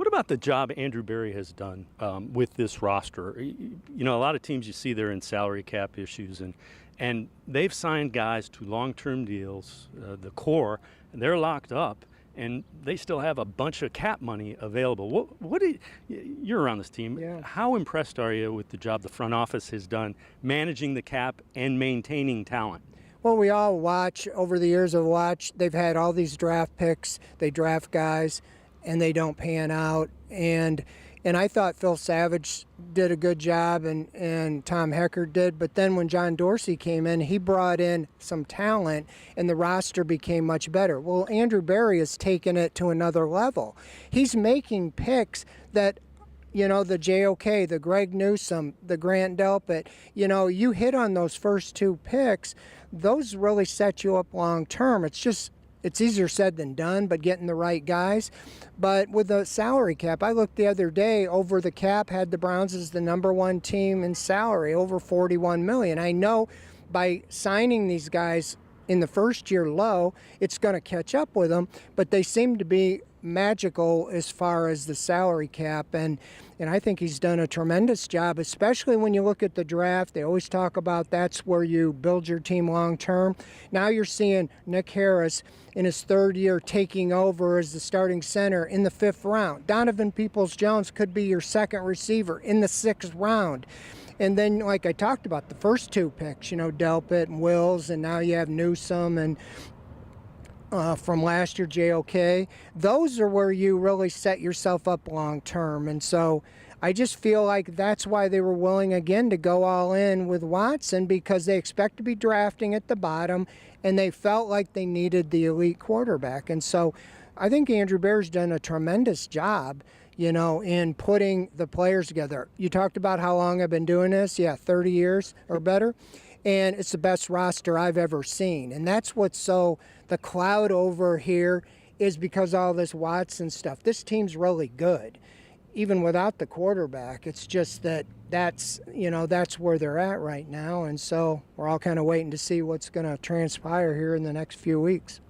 What about the job Andrew Berry has done with this roster? You know, a lot of teams you see they're in salary cap issues, and they've signed guys to long-term deals, the core, and they're locked up, and they still have a bunch of cap money available. You're around this team. Yeah. How impressed are you with the job the front office has done managing the cap and maintaining talent? Well, we all watch, over the years of watch, they've had all these draft picks, they draft guys, and they don't pan out. And I thought Phil Savage did a good job, and Tom Heckert did. But then when John Dorsey came in, he brought in some talent, and the roster became much better. Well, Andrew Berry has taken it to another level. He's making picks that, you know, the JOK, the Greg Newsome, the Grant Delpit, you know, you hit on those first two picks, those really set you up long term. It's easier said than done, but getting the right guys. But with the salary cap, I looked the other day, over the cap had the Browns as the #1 team in salary, over $41 million. I know by signing these guys in the first year low, it's going to catch up with them, but they seem to be magical as far as the salary cap, and I think he's done a tremendous job, especially when you look at the draft. They always talk about that's where you build your team long term. Now you're seeing Nick Harris in his third year taking over as the starting center in the 5th round. Donovan Peoples-Jones could be your second receiver in the 6th round. And then, like I talked about, the first two picks, you know, Delpit and Wills, and now you have Newsome and from last year, JOK. Those are where you really set yourself up long term. And so I just feel like that's why they were willing again to go all in with Watson, because they expect to be drafting at the bottom, and they felt like they needed the elite quarterback. And so I think Andrew Berry's done a tremendous job, you know, in putting the players together. You talked about how long I've been doing this. Yeah, 30 years or better. And it's the best roster I've ever seen. And that's what's so, the cloud over here is because of all this Watson stuff. This team's really good, even without the quarterback. It's just that's where they're at right now. And so we're all kind of waiting to see what's going to transpire here in the next few weeks.